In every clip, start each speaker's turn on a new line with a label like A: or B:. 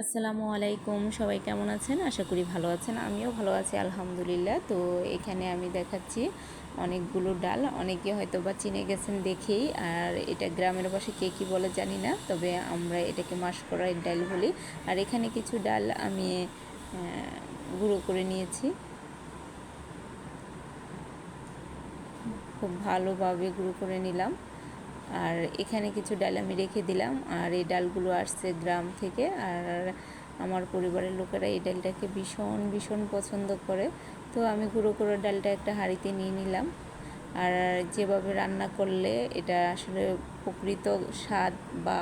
A: আসসালামু আলাইকুম, সবাই কেমন আছেন? আশা করি ভালো আছেন। আমিও ভালো আছি আলহামদুলিল্লাহ। তো এখানে আমি দেখাচ্ছি অনেকগুলো ডাল। অনেকে হয়তো বা চিনে গেছেন দেখেই। আর এটা গ্রামের পাশে কে কী বলে জানি না, তবে আমরা এটাকে মাসকলাই ডাল বলি। আর এখানে কিছু ডাল আমি গুঁড়ো করে নিয়েছি, খুব ভালোভাবে গুঁড়ো করে নিলাম। আর এখানে কিছু ডাল আমি রেখে দিলাম। আর এই ডালগুলো আসছে গ্রাম থেকে। আর আমার পরিবারের লোকেরা এই ডালটাকে ভীষণ ভীষণ পছন্দ করে। তো আমি গুঁড়ো করে ডালটা একটা হাঁড়িতে নিয়ে নিলাম। আর যেভাবে রান্না করলে এটা আসলে প্রকৃত স্বাদ বা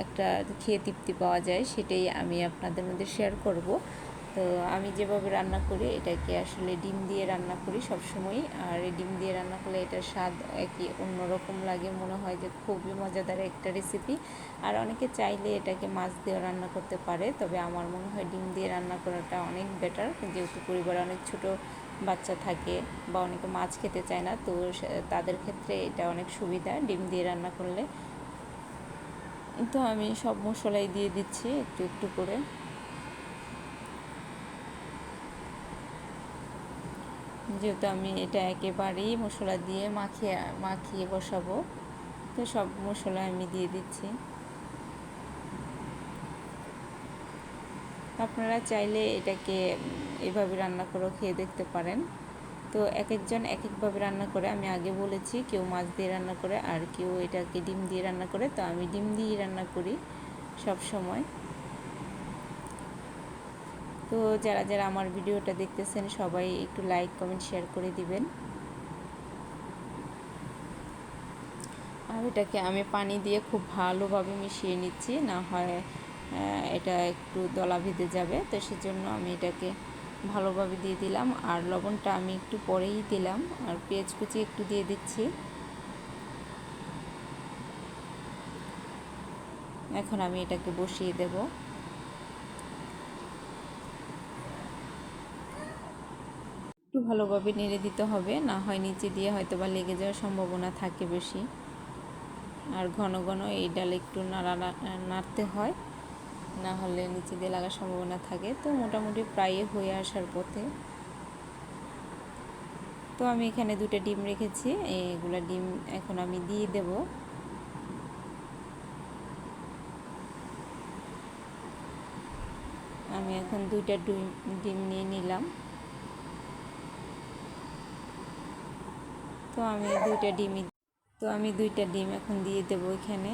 A: একটা খেয়ে তৃপ্তি পাওয়া যায়, সেটাই আমি আপনাদের মধ্যে শেয়ার করব। তো আমি যেভাবে রান্না করি এটাকে আসলে ডিম দিয়ে রান্না করি সবসময়। আর এই ডিম দিয়ে রান্না করলে এটার স্বাদ একই অন্যরকম লাগে, মনে হয় যে খুবই মজাদার একটা রেসিপি। আর অনেকে চাইলে এটাকে মাছ দিয়ে রান্না করতে পারে, তবে আমার মনে হয় ডিম দিয়ে রান্না করাটা অনেক বেটার, যেহেতু পরিবারে অনেক ছোট বাচ্চা থাকে বা অনেকে মাছ খেতে চায় না, তো তাদের ক্ষেত্রে এটা অনেক সুবিধা ডিম দিয়ে রান্না করলে। তো আমি সব মশলাই দিয়ে দিচ্ছি একটু একটু করে। যেহেতু আমি এটা একেবারেই মশলা দিয়ে মাখিয়ে মাখিয়ে বসাবো, তো সব মশলা আমি দিয়ে দিচ্ছি। আপনারা চাইলে এটাকে এভাবে রান্না করেও খেয়ে দেখতে পারেন। তো এক একজন এক একভাবে রান্না করে, আমি আগে বলেছি, কেউ মাছ দিয়ে রান্না করে আর কেউ এটাকে ডিম দিয়ে রান্না করে। তো আমি ডিম দিয়েই রান্না করি সব সময়। তো যারা যারা আমার ভিডিওটা দেখতেছেন সবাই একটু লাইক কমেন্ট শেয়ার করে দিবেন। আর এটাকে আমি পানি দিয়ে খুব ভালোভাবে মিশিয়ে নিচ্ছি, না হয় এটা একটু দলা বেঁধে যাবে। তো সেজন্য আমি এটাকে ভালোভাবে দিয়ে দিলাম। আর লবণটা আমি একটু পরেই দিলাম। আর পেঁয়াজ কুচি একটু দিয়ে দিচ্ছি। এখন আমি এটাকে বসিয়ে দেব। একটু ভালোভাবে নেড়ে দিতে হবে, না হয় নিচে দিয়ে হয়তো বা লেগে যাওয়ার সম্ভাবনা থাকে বেশি। আর ঘন ঘন এই ডাল একটু নাড়তে হয়, না হলে নিচে দিয়ে লাগার সম্ভাবনা থাকে। তো মোটামুটি প্রায় হয়ে আসার পথে। তো আমি এখানে 2টা ডিম রেখেছি, এগুলো ডিম এখন আমি দিয়ে দেব। আমি এখন 2টা ডিম নিয়ে নিলাম। তো আমি 2টা ডিম এখন দিয়ে দেব এখানে।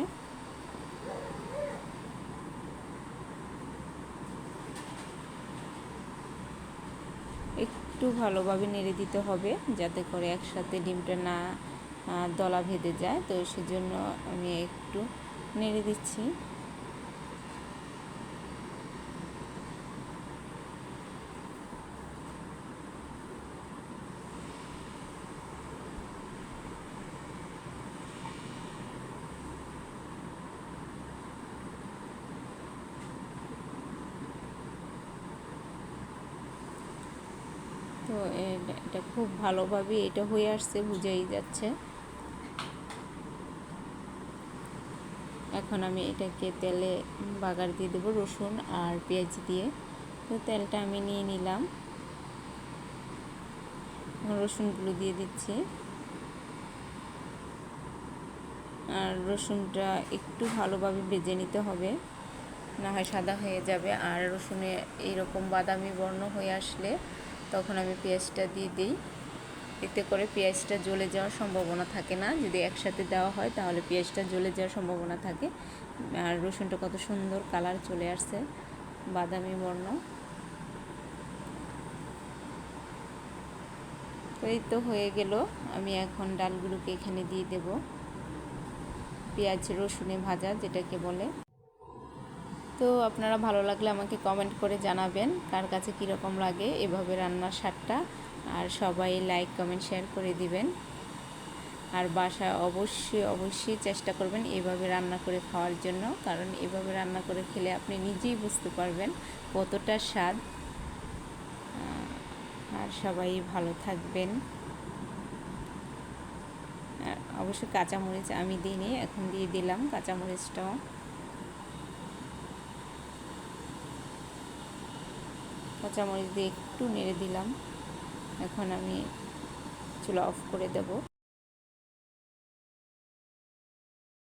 A: একটু ভালোভাবে নেড়ে দিতে হবে, যাতে করে একসাথে ডিমটা না দলা ভেদে যায়। তো সেজন্য আমি একটু নেড়ে দিচ্ছি। তো এটা খুব ভালোভাবে এটা হয়ে আসছে, বুঝেই যাচ্ছে। এখন আমি এটাকে তেলে বাগার দিয়ে দেবো রসুন আর পেঁয়াজ দিয়ে। তো তেলটা আমি নিয়ে নিলাম, রসুনগুলো দিয়ে দিচ্ছি। আর রসুনটা একটু ভালোভাবে ভেজে নিতে হবে, না হয় সাদা হয়ে যাবে। আর রসুনে এইরকম বাদামি বর্ণ হয়ে আসলে তখন আমি পেঁয়াজটা দিয়ে দিই। এতে করে পেঁয়াজটা জ্বলে যাওয়ার সম্ভাবনা থাকে না, যদি একসাথে দেওয়া হয় তাহলে পেঁয়াজটা জ্বলে যাওয়ার সম্ভাবনা থাকে। আর রসুনটা কত সুন্দর কালার চলে আসছে, বাদামি বর্ণ। তো এই তো হয়ে গেল। আমি এখন ডালগুলোকে এখানে দিয়ে দেব, পেঁয়াজ রসুনে ভাজা যেটাকে বলে। তো আপনারা ভালো লাগলে আমাকে কমেন্ট করে জানাবেন কার কাছে কীরকম লাগে এভাবে রান্নার স্বাদটা। আর সবাই লাইক কমেন্ট শেয়ার করে দিবেন। আর বাসায় অবশ্যই অবশ্যই চেষ্টা করবেন এভাবে রান্না করে খাওয়ার জন্য, কারণ এভাবে রান্না করে খেলে আপনি নিজেই বুঝতে পারবেন কতটা স্বাদ। আর সবাই ভালো থাকবেন। অবশ্য কাঁচামরিচ আমি দিইনি, এখন দিয়ে দিলাম কাঁচামরিচটাও। কাঁচামরিচ দিয়ে একটু নেড়ে দিলাম। এখন আমি চুলা অফ করে দেব।